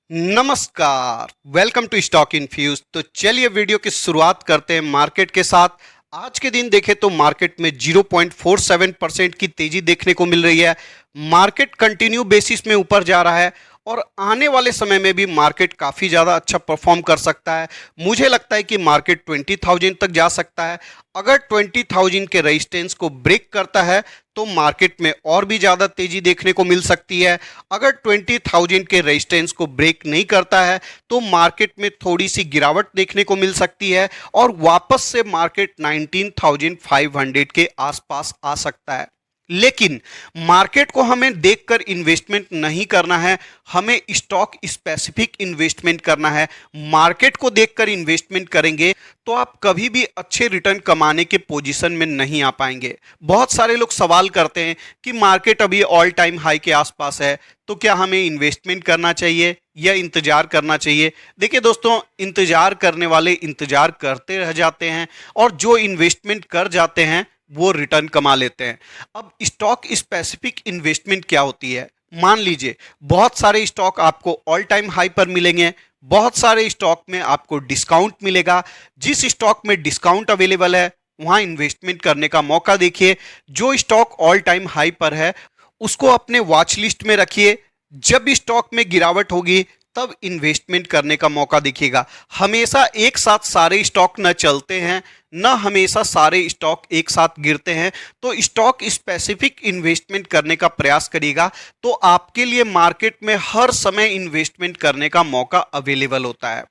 नमस्कार, welcome to stock infuse. तो चलिए वीडियो की शुरुआत करते हैं मार्केट के साथ। आज के दिन देखें तो मार्केट में 0.47% की तेजी देखने को मिल रही है। मार्केट कंटिन्यू बेसिस में ऊपर जा रहा है और आने वाले समय में भी मार्केट काफ़ी ज़्यादा अच्छा परफॉर्म कर सकता है। मुझे लगता है कि मार्केट 20,000 तक जा सकता है। अगर 20,000 के रेजिस्टेंस को ब्रेक करता है तो मार्केट में और भी ज़्यादा तेजी देखने को मिल सकती है। अगर 20,000 के रेजिस्टेंस को ब्रेक नहीं करता है तो मार्केट में थोड़ी सी गिरावट देखने को मिल सकती है और वापस से मार्केट 19,500 के आसपास आ सकता है। लेकिन मार्केट को हमें देखकर इन्वेस्टमेंट नहीं करना है, हमें स्टॉक स्पेसिफिक इन्वेस्टमेंट करना है। मार्केट को देखकर इन्वेस्टमेंट करेंगे तो आप कभी भी अच्छे रिटर्न कमाने के पोजीशन में नहीं आ पाएंगे। बहुत सारे लोग सवाल करते हैं कि मार्केट अभी ऑल टाइम हाई के आसपास है, तो क्या हमें इन्वेस्टमेंट करना चाहिए या इंतजार करना चाहिए। देखिए दोस्तों, इंतजार करने वाले इंतजार करते रह जाते हैं और जो इन्वेस्टमेंट कर जाते हैं वो रिटर्न कमा लेते हैं। अब स्टॉक स्पेसिफिक इन्वेस्टमेंट क्या होती है? मान लीजिए बहुत सारे स्टॉक आपको ऑल टाइम हाई पर मिलेंगे, बहुत सारे स्टॉक में आपको डिस्काउंट मिलेगा। जिस स्टॉक में डिस्काउंट अवेलेबल है वहां इन्वेस्टमेंट करने का मौका देखिए। जो स्टॉक ऑल टाइम हाई पर है उसको अपने वॉच लिस्ट में रखिए। जब स्टॉक में गिरावट होगी तब इन्वेस्टमेंट करने का मौका दिखेगा। हमेशा एक साथ सारे स्टॉक न चलते हैं, न हमेशा सारे स्टॉक एक साथ गिरते हैं। तो स्टॉक स्पेसिफिक इन्वेस्टमेंट करने का प्रयास करिएगा तो आपके लिए मार्केट में हर समय इन्वेस्टमेंट करने का मौका अवेलेबल होता है।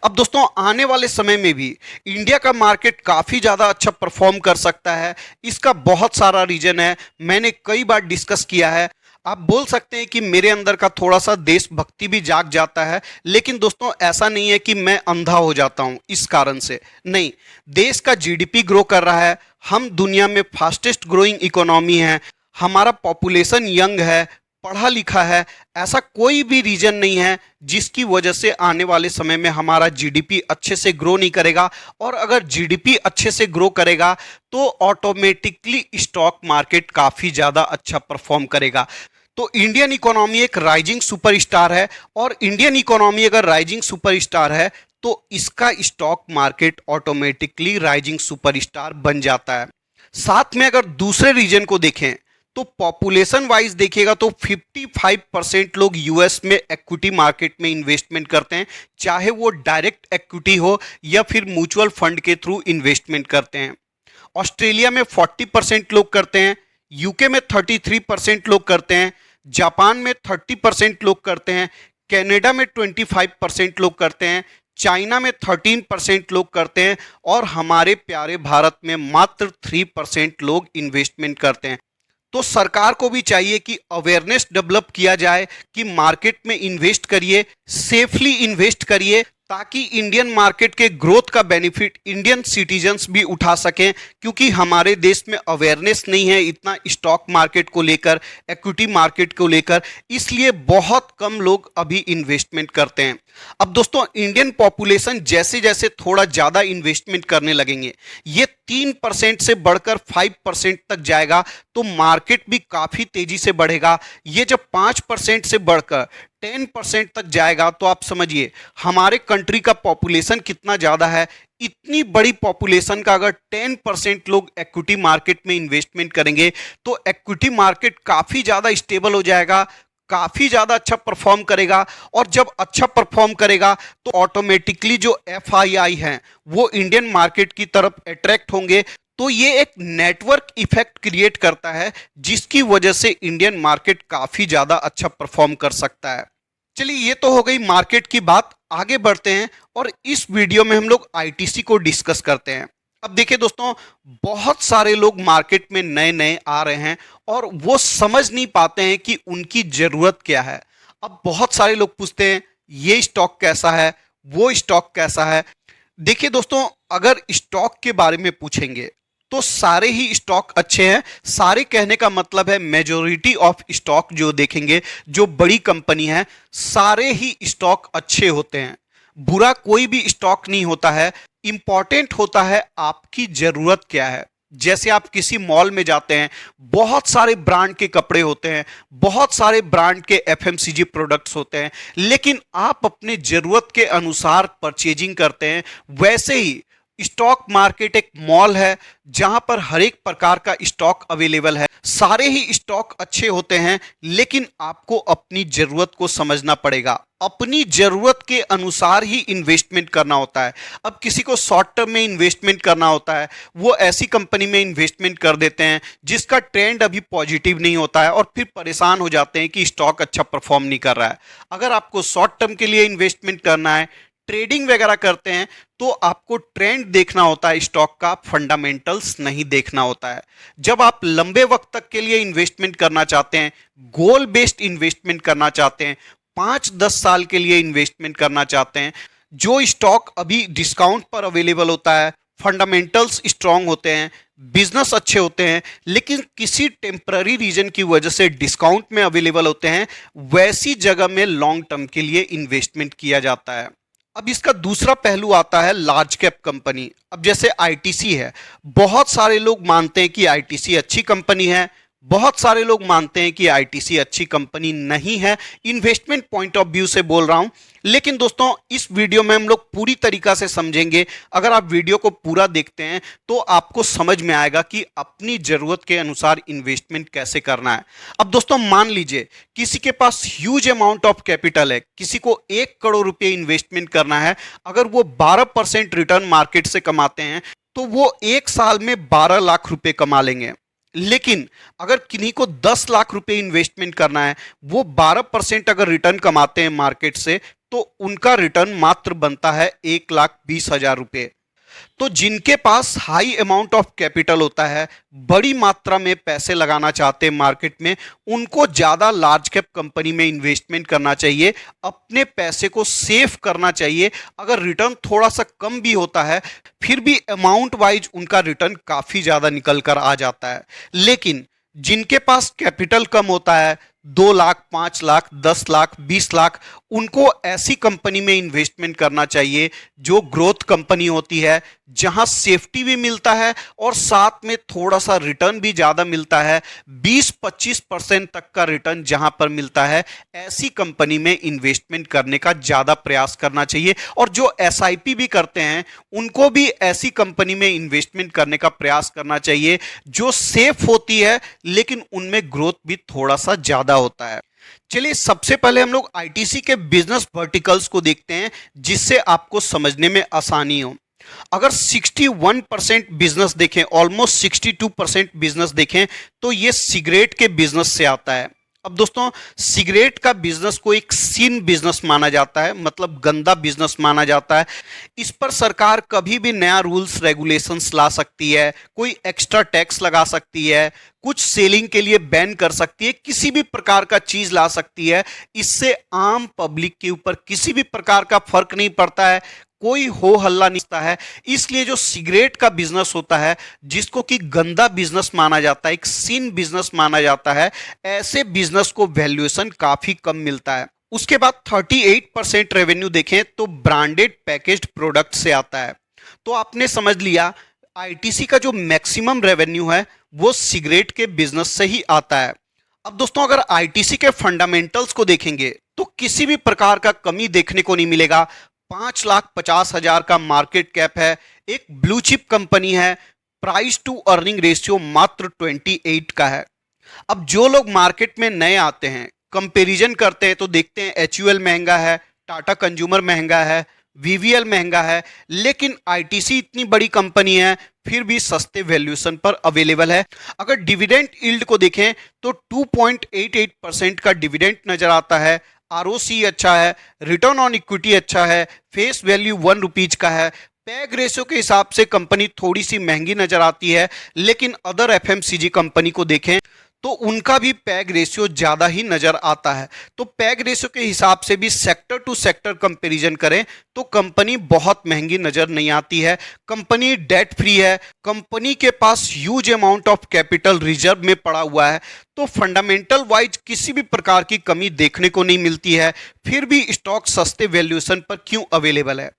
अब दोस्तों, आने वाले समय में भी इंडिया का मार्केट काफ़ी ज़्यादा अच्छा परफॉर्म कर सकता है। इसका बहुत सारा रीजन है, मैंने कई बार डिस्कस किया है। आप बोल सकते हैं कि मेरे अंदर का थोड़ा सा देशभक्ति भी जाग जाता है, लेकिन दोस्तों ऐसा नहीं है कि मैं अंधा हो जाता हूं इस कारण से। नहीं, देश का जीडीपी ग्रो कर रहा है, हम दुनिया में फास्टेस्ट ग्रोइंग इकोनॉमी है, हमारा पॉपुलेशन यंग है, पढ़ा लिखा है। ऐसा कोई भी रीजन नहीं है जिसकी वजह से आने वाले समय में हमारा जीडीपी अच्छे से ग्रो नहीं करेगा। और अगर जीडीपी अच्छे से ग्रो करेगा तो ऑटोमेटिकली स्टॉक मार्केट काफ़ी ज़्यादा अच्छा परफॉर्म करेगा। तो इंडियन इकोनॉमी एक राइजिंग सुपरस्टार है और इंडियन इकोनॉमी अगर राइजिंग सुपरस्टार है तो इसका stock market automatically rising superstar बन जाता है। साथ में अगर दूसरे रीजन को देखें तो पॉपुलेशन वाइज देखिएगा तो 55% लोग यूएस में इक्विटी मार्केट में इन्वेस्टमेंट करते हैं, चाहे वो डायरेक्ट इक्विटी हो या फिर म्यूचुअल फंड के थ्रू इन्वेस्टमेंट करते हैं। ऑस्ट्रेलिया में 40% लोग करते हैं, यूके में 33% लोग करते हैं, जापान में 30% लोग करते हैं, कनाडा में 25% लोग करते हैं, चाइना में 13% लोग करते हैं और हमारे प्यारे भारत में मात्र 3% लोग इन्वेस्टमेंट करते हैं। तो सरकार को भी चाहिए कि अवेयरनेस डेवलप किया जाए कि मार्केट में इन्वेस्ट करिए, सेफली इन्वेस्ट करिए, ताकि इंडियन मार्केट के ग्रोथ का बेनिफिट इंडियन सिटीजन्स भी उठा सकें। क्योंकि हमारे देश में अवेयरनेस नहीं है इतना स्टॉक मार्केट को लेकर, इक्विटी मार्केट को लेकर, इसलिए बहुत कम लोग अभी इन्वेस्टमेंट करते हैं। अब दोस्तों, इंडियन पॉपुलेशन जैसे जैसे थोड़ा ज़्यादा इन्वेस्टमेंट करने लगेंगे, ये 3% से बढ़कर 5% तक जाएगा तो मार्केट भी काफ़ी तेज़ी से बढ़ेगा। ये जब 5% से बढ़कर 10% तक जाएगा तो आप समझिए हमारे कंट्री का पॉपुलेशन कितना ज़्यादा है। इतनी बड़ी पॉपुलेशन का अगर 10% लोग इक्विटी मार्केट में इन्वेस्टमेंट करेंगे तो इक्विटी मार्केट काफ़ी ज़्यादा स्टेबल हो जाएगा, काफ़ी ज़्यादा अच्छा परफॉर्म करेगा। और जब अच्छा परफॉर्म करेगा तो ऑटोमेटिकली जो एफआईआई हैं वो इंडियन मार्केट की तरफ अट्रैक्ट होंगे। तो ये एक नेटवर्क इफेक्ट क्रिएट करता है जिसकी वजह से इंडियन मार्केट काफ़ी ज़्यादा अच्छा परफॉर्म कर सकता है। चलिए, ये तो हो गई मार्केट की बात, आगे बढ़ते हैं और इस वीडियो में हम लोग आईटीसी को डिस्कस करते हैं। अब देखिए दोस्तों, बहुत सारे लोग मार्केट में नए नए आ रहे हैं और वो समझ नहीं पाते हैं कि उनकी ज़रूरत क्या है। अब बहुत सारे लोग पूछते हैं ये स्टॉक कैसा है, वो स्टॉक कैसा है। देखिए दोस्तों, अगर स्टॉक के बारे में पूछेंगे तो सारे ही स्टॉक अच्छे हैं। सारे कहने का मतलब है मेजॉरिटी ऑफ स्टॉक जो देखेंगे, जो बड़ी कंपनी है, सारे ही स्टॉक अच्छे होते हैं। बुरा कोई भी स्टॉक नहीं होता है। इंपॉर्टेंट होता है आपकी जरूरत क्या है। जैसे आप किसी मॉल में जाते हैं, बहुत सारे ब्रांड के कपड़े होते हैं, बहुत सारे ब्रांड के एफएमसीजी प्रोडक्ट्स होते हैं, लेकिन आप अपने जरूरत के अनुसार परचेजिंग करते हैं। वैसे ही स्टॉक मार्केट एक मॉल है जहां पर हर एक प्रकार का स्टॉक अवेलेबल है। सारे ही स्टॉक अच्छे होते हैं, लेकिन आपको अपनी जरूरत को समझना पड़ेगा। अपनी जरूरत के अनुसार ही इन्वेस्टमेंट करना होता है। अब किसी को शॉर्ट टर्म में इन्वेस्टमेंट करना होता है, वो ऐसी कंपनी में इन्वेस्टमेंट कर देते हैं जिसका ट्रेंड अभी पॉजिटिव नहीं होता है और फिर परेशान हो जाते हैं कि स्टॉक अच्छा परफॉर्म नहीं कर रहा है। अगर आपको शॉर्ट टर्म के लिए इन्वेस्टमेंट करना है, ट्रेडिंग वगैरह करते हैं, तो आपको ट्रेंड देखना होता है स्टॉक का, फंडामेंटल्स नहीं देखना होता है। जब आप लंबे वक्त तक के लिए इन्वेस्टमेंट करना चाहते हैं, गोल बेस्ड इन्वेस्टमेंट करना चाहते हैं, 5-10 साल के लिए इन्वेस्टमेंट करना चाहते हैं, जो स्टॉक अभी डिस्काउंट पर अवेलेबल होता है, फंडामेंटल्स स्ट्रांग होते हैं, बिजनेस अच्छे होते हैं, लेकिन किसी टेम्पररी रीजन की वजह से डिस्काउंट में अवेलेबल होते हैं, वैसी जगह में लॉन्ग टर्म के लिए इन्वेस्टमेंट किया जाता है। अब इसका दूसरा पहलू आता है लार्ज कैप कंपनी। अब जैसे आईटीसी है, बहुत सारे लोग मानते हैं कि आईटीसी अच्छी कंपनी है, बहुत सारे लोग मानते हैं कि आईटीसी अच्छी कंपनी नहीं है। इन्वेस्टमेंट पॉइंट ऑफ व्यू से बोल रहा हूं, लेकिन दोस्तों इस वीडियो में हम लोग पूरी तरीका से समझेंगे। अगर आप वीडियो को पूरा देखते हैं तो आपको समझ में आएगा कि अपनी जरूरत के अनुसार इन्वेस्टमेंट कैसे करना है। अब दोस्तों मान लीजिए किसी के पास ह्यूज अमाउंट ऑफ कैपिटल है, किसी को 1 करोड़ रुपए इन्वेस्टमेंट करना है। अगर वो 12% रिटर्न मार्केट से कमाते हैं तो वो 1 साल में 12 लाख रुपए कमा लेंगे। लेकिन अगर किन्हीं को 10 लाख रुपए इन्वेस्टमेंट करना है, वो 12% अगर रिटर्न कमाते हैं मार्केट से, तो उनका रिटर्न मात्र बनता है 1,20,000 रुपए। तो जिनके पास हाई अमाउंट ऑफ कैपिटल होता है, बड़ी मात्रा में पैसे लगाना चाहते हैं मार्केट में, उनको ज्यादा लार्ज कैप कंपनी में इन्वेस्टमेंट करना चाहिए, अपने पैसे को सेव करना चाहिए। अगर रिटर्न थोड़ा सा कम भी होता है, फिर भी अमाउंट वाइज उनका रिटर्न काफी ज्यादा निकल कर आ जाता है। लेकिन जिनके पास कैपिटल कम होता है, 2 लाख, 5 लाख, 10 लाख, 20 लाख, उनको ऐसी कंपनी में इन्वेस्टमेंट करना चाहिए जो ग्रोथ कंपनी होती है, जहां सेफ्टी भी मिलता है और साथ में थोड़ा सा रिटर्न भी ज्यादा मिलता है। 20-25% तक का रिटर्न जहां पर मिलता है, ऐसी कंपनी में इन्वेस्टमेंट करने का ज्यादा प्रयास करना चाहिए। और जो एसआईपी भी करते हैं, उनको भी ऐसी कंपनी में इन्वेस्टमेंट करने का प्रयास करना चाहिए जो सेफ होती है, लेकिन उनमें ग्रोथ भी थोड़ा सा ज्यादा होता है। चलिए सबसे पहले हम लोग आईटीसी के बिजनेस वर्टिकल्स को देखते हैं, जिससे आपको समझने में आसानी हो। अगर 61% बिजनेस देखें, ऑलमोस्ट 62% बिजनेस देखें, तो ये सिगरेट के बिजनेस से आता है। अब दोस्तों सिगरेट का बिजनेस को एक सिन बिजनेस माना जाता है, मतलब गंदा बिजनेस माना जाता है। इस पर सरकार कभी भी नया रूल्स रेगुलेशंस ला सकती है, कोई एक्स्ट्रा टैक्स लगा सकती है, कुछ सेलिंग के लिए बैन कर सकती है, किसी भी प्रकार का चीज ला सकती है। इससे आम पब्लिक के ऊपर किसी भी प्रकार का फर्क नहीं पड़ता है, कोई हो हल्ला नहीं होता है। इसलिए जो सिगरेट का बिजनेस होता है, जिसको कि गंदा बिजनेस माना जाता है, एक सिन बिजनेस माना जाता है, ऐसे बिजनेस को वैल्यूएशन काफी कम मिलता है। उसके बाद 38% रेवेन्यू देखें तो ब्रांडेड पैकेज्ड प्रोडक्ट से आता है। तो आपने समझ लिया आईटीसी का जो मैक्सिमम रेवेन्यू है वो सिगरेट के बिजनेस से ही आता है। अब दोस्तों अगर आईटीसी के फंडामेंटल्स को देखेंगे तो किसी भी प्रकार का कमी देखने को नहीं मिलेगा। 5,50,000 का मार्केट कैप है, एक ब्लू चिप कंपनी है, प्राइस टू अर्निंग रेशियो मात्र 28 का है। अब जो लोग मार्केट में नए आते हैं, कंपैरिजन करते हैं, तो देखते हैं एचयूएल महंगा है, टाटा कंज्यूमर महंगा है, वीवीएल महंगा है, लेकिन आईटीसी इतनी बड़ी कंपनी है फिर भी सस्ते वैल्यूएशन पर अवेलेबल है। अगर डिविडेंड यील्ड को देखें तो 2.88% का डिविडेंड नजर आता है, आरओसी अच्छा है, रिटर्न ऑन इक्विटी अच्छा है, फेस वैल्यू 1 रुपीज का है। पैग रेशियो के हिसाब से कंपनी थोड़ी सी महंगी नजर आती है, लेकिन अदर एफएमसीजी कंपनी को देखें तो उनका भी पैग रेशियो ज्यादा ही नजर आता है। तो पैग रेशियो के हिसाब से भी सेक्टर टू सेक्टर कंपैरिजन करें तो कंपनी बहुत महंगी नजर नहीं आती है। कंपनी डेट फ्री है, कंपनी के पास huge amount of capital reserve में पड़ा हुआ है। तो फंडामेंटल वाइज किसी भी प्रकार की कमी देखने को नहीं मिलती है, फिर भी स्टॉक सस्ते वैल्यूएशन पर क्यों अवेलेबल है।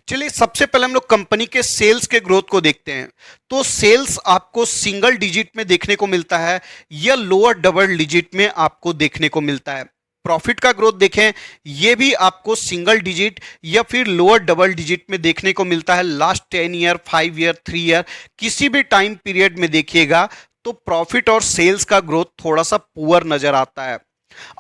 चलिए सबसे पहले हम लोग कंपनी के सेल्स के ग्रोथ को देखते हैं। तो सेल्स आपको सिंगल डिजिट में देखने को मिलता है या लोअर डबल डिजिट में आपको देखने को मिलता है। प्रॉफिट का ग्रोथ देखें, ये भी आपको सिंगल डिजिट या फिर लोअर डबल डिजिट में देखने को मिलता है। लास्ट 10 ईयर, 5 ईयर, 3 ईयर, किसी भी टाइम पीरियड में देखिएगा तो प्रॉफिट और सेल्स का ग्रोथ थोड़ा सा पुअर नजर आता है।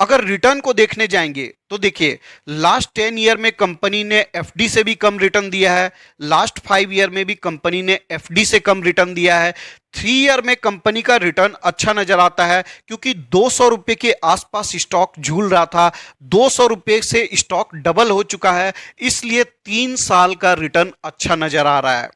अगर रिटर्न को देखने जाएंगे तो देखिए लास्ट 10 ईयर में कंपनी ने एफडी से भी कम रिटर्न दिया है, लास्ट 5 ईयर में भी कंपनी ने एफडी से कम रिटर्न दिया है। 3 ईयर में कंपनी का रिटर्न अच्छा नजर आता है क्योंकि 200 रुपए के आसपास स्टॉक झूल रहा था, 200 रुपए से स्टॉक डबल हो चुका है, इसलिए 3 साल का रिटर्न अच्छा नजर आ रहा है।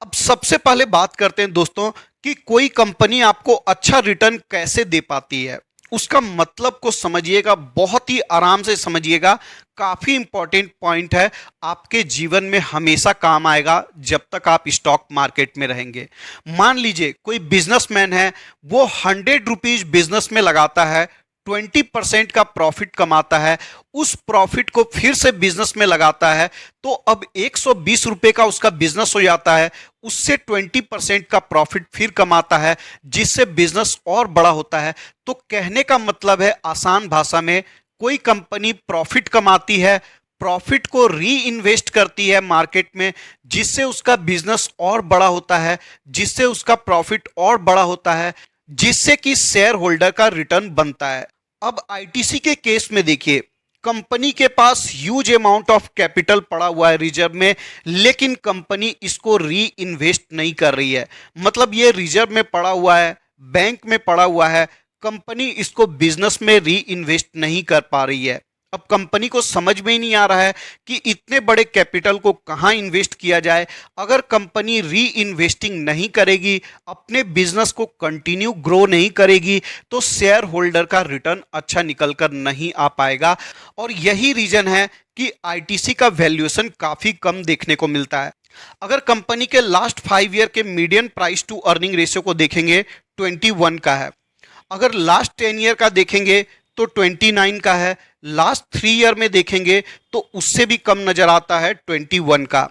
अब सबसे पहले बात करते हैं दोस्तों कि कोई कंपनी आपको अच्छा रिटर्न कैसे दे पाती है। उसका मतलब को समझिएगा, बहुत ही आराम से समझिएगा, काफी इंपॉर्टेंट पॉइंट है, आपके जीवन में हमेशा काम आएगा जब तक आप स्टॉक मार्केट में रहेंगे। मान लीजिए कोई बिजनेसमैन है, वो 100 रुपीज बिजनेस में लगाता है, 20% का प्रॉफिट कमाता है, उस प्रॉफिट को फिर से बिजनेस में लगाता है तो अब 120 रुपए का उसका बिजनेस हो जाता है, उससे 20% का प्रॉफिट फिर कमाता है, जिससे बिजनेस और बड़ा होता है। तो कहने का मतलब है आसान भाषा में, कोई कंपनी प्रॉफिट कमाती है, प्रॉफिट को री इन्वेस्ट करती है मार्केट में, जिससे उसका बिजनेस और बड़ा होता है, जिससे उसका प्रॉफिट और बड़ा होता है, जिससे कि शेयर होल्डर का रिटर्न बनता है। अब आईटीसी के केस में देखिए, कंपनी के पास ह्यूज अमाउंट ऑफ कैपिटल पड़ा हुआ है रिजर्व में, लेकिन कंपनी इसको री इन्वेस्ट नहीं कर रही है। मतलब ये रिजर्व में पड़ा हुआ है, बैंक में पड़ा हुआ है, कंपनी इसको बिजनेस में री इन्वेस्ट नहीं कर पा रही है। अब कंपनी को समझ में ही नहीं आ रहा है कि इतने बड़े कैपिटल को कहां इन्वेस्ट किया जाए। अगर कंपनी री इन्वेस्टिंग नहीं करेगी, अपने बिजनेस को कंटिन्यू ग्रो नहीं करेगी, तो शेयर होल्डर का रिटर्न अच्छा निकल कर नहीं आ पाएगा। और यही रीजन है कि आईटीसी का वैल्यूएशन काफी कम देखने को मिलता है। अगर कंपनी के लास्ट 5 ईयर के median price to earning ratio को देखेंगे 21 का है, अगर लास्ट 10 ईयर का देखेंगे तो 29 का है, लास्ट 3 ईयर में देखेंगे तो उससे भी कम नजर आता है 21 का।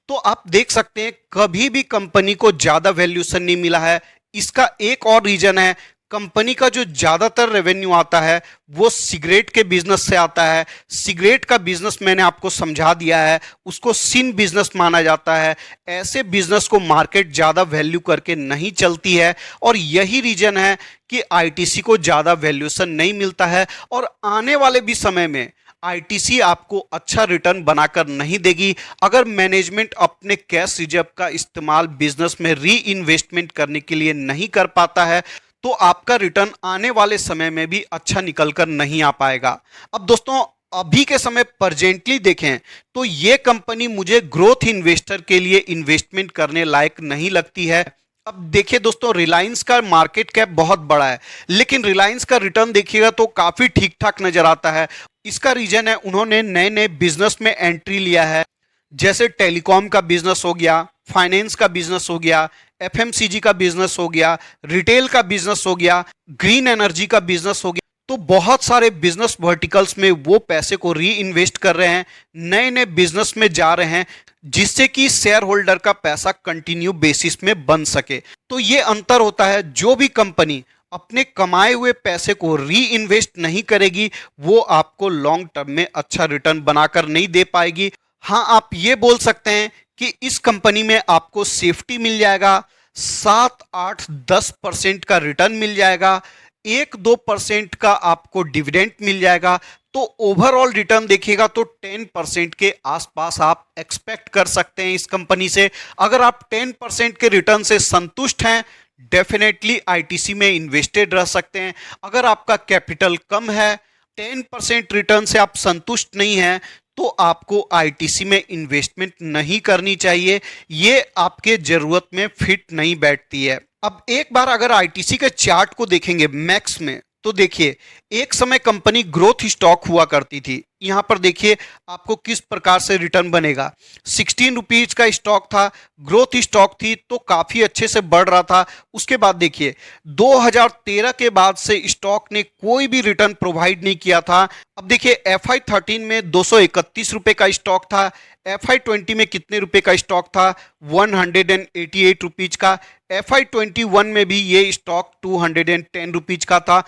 तो आप देख सकते हैं कभी भी कंपनी को ज्यादा वैल्यूएशन नहीं मिला है। इसका एक और रीजन है, कंपनी का जो ज्यादातर रेवेन्यू आता है वो सिगरेट के बिजनेस से आता है। सिगरेट का बिजनेस मैंने आपको समझा दिया है, उसको सिन बिजनेस माना जाता है। ऐसे बिजनेस को मार्केट ज्यादा वैल्यू करके नहीं चलती है, और यही रीजन है कि आईटीसी को ज्यादा वैल्यूएशन नहीं मिलता है। और आने वाले भी समय में आईटीसी आपको अच्छा रिटर्न बनाकर नहीं देगी अगर मैनेजमेंट अपने कैश रिजर्व का इस्तेमाल बिजनेस में री इन्वेस्टमेंट करने के लिए नहीं कर पाता है। तो आपका रिटर्न आने वाले समय में भी अच्छा निकल कर नहीं आ पाएगा। अब दोस्तों अभी के समय प्रेजेंटली देखें तो ये कंपनी मुझे ग्रोथ इन्वेस्टर के लिए इन्वेस्टमेंट करने लायक नहीं लगती है। अब देखिए दोस्तों, रिलायंस का मार्केट कैप बहुत बड़ा है, लेकिन रिलायंस का रिटर्न देखिएगा तो काफी ठीक ठाक नजर आता है। इसका रीजन है उन्होंने नए नए बिजनेस में एंट्री लिया है, जैसे टेलीकॉम का बिजनेस हो गया, फाइनेंस का बिजनेस हो गया, एफएमसीजी का बिजनेस हो गया, रिटेल का बिजनेस हो गया, ग्रीन एनर्जी का बिजनेस हो गया। तो बहुत सारे बिजनेस वर्टिकल्स में वो पैसे को री इन्वेस्ट कर रहे हैं, नए नए बिजनेस में जा रहे हैं, जिससे कि शेयर होल्डर का पैसा कंटिन्यू बेसिस में बन सके। तो ये अंतर होता है, जो भी कंपनी अपने कमाए हुए पैसे को री इन्वेस्ट नहीं करेगी वो आपको लॉन्ग टर्म में अच्छा रिटर्न बनाकर नहीं दे पाएगी। हाँ, आप ये बोल सकते हैं कि इस कंपनी में आपको सेफ्टी मिल जाएगा, 7, 8, 10% का रिटर्न मिल जाएगा, 1-2% का आपको डिविडेंड मिल जाएगा। तो ओवरऑल रिटर्न देखिएगा तो 10% के आसपास आप एक्सपेक्ट कर सकते हैं इस कंपनी से। अगर आप 10% के रिटर्न से संतुष्ट हैं, डेफिनेटली आईटीसी में इन्वेस्टेड रह सकते हैं। अगर आपका कैपिटल कम है, 10% रिटर्न से आप संतुष्ट नहीं हैं, तो आपको आईटीसी में इन्वेस्टमेंट नहीं करनी चाहिए, ये आपके जरूरत में फिट नहीं बैठती है। अब एक बार अगर आईटीसी के चार्ट को देखेंगे मैक्स में, तो देखिए एक समय कंपनी ग्रोथ स्टॉक हुआ करती थी, यहाँ पर देखिए आपको किस प्रकार से रिटर्न बनेगा। 16 रुपीज का स्टॉक था, ग्रोथ स्टॉक थी तो काफी अच्छे से बढ़ रहा था। उसके बाद देखिए 2013 के बाद से स्टॉक ने कोई भी रिटर्न प्रोवाइड नहीं किया था। अब देखिए FI13 में 231 रुपए का स्टॉक था, FI20 में कितने रुपए का स्टॉक था, 188 रुपीज का। FI21 में भी ये स्टॉक 210 रुपीज का था।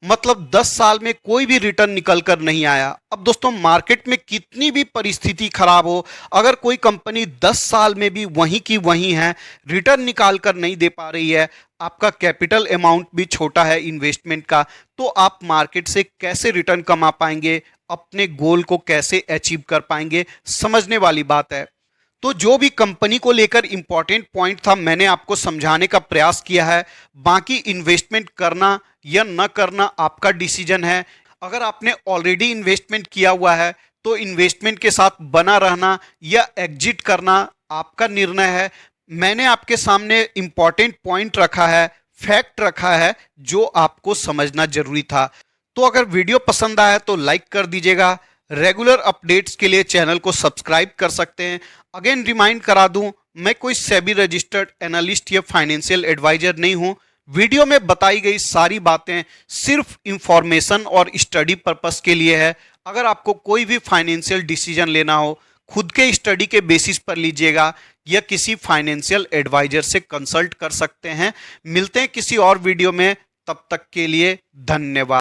मतलब 10 साल में कोई भी रिटर्न निकल कर नहीं आया। अब दोस्तों मार्केट में कितनी भी परिस्थिति खराब हो, अगर कोई कंपनी 10 साल में भी वहीं की वहीं है, रिटर्न निकाल कर नहीं दे पा रही है, आपका कैपिटल अमाउंट भी छोटा है इन्वेस्टमेंट का, तो आप मार्केट से कैसे रिटर्न कमा पाएंगे, अपने गोल को कैसे अचीव कर पाएंगे, समझने वाली बात है। तो जो भी कंपनी को लेकर इंपॉर्टेंट पॉइंट था मैंने आपको समझाने का प्रयास किया है। बाकी इन्वेस्टमेंट करना या न करना आपका डिसीजन है। अगर आपने ऑलरेडी इन्वेस्टमेंट किया हुआ है तो इन्वेस्टमेंट के साथ बना रहना या एग्जिट करना आपका निर्णय है। मैंने आपके सामने इंपॉर्टेंट पॉइंट रखा है, फैक्ट रखा है जो आपको समझना जरूरी था। तो अगर वीडियो पसंद आया तो लाइक कर दीजिएगा। रेगुलर अपडेट्स के लिए चैनल को सब्सक्राइब कर सकते हैं। अगेन रिमाइंड करा दूं, मैं कोई सेबी रजिस्टर्ड एनालिस्ट या फाइनेंशियल एडवाइजर नहीं हूं। वीडियो में बताई गई सारी बातें सिर्फ इंफॉर्मेशन और स्टडी पर्पस के लिए है। अगर आपको कोई भी फाइनेंशियल डिसीजन लेना हो, खुद के स्टडी के बेसिस पर लीजिएगा या किसी फाइनेंशियल एडवाइजर से कंसल्ट कर सकते हैं। मिलते हैं किसी और वीडियो में, तब तक के लिए धन्यवाद।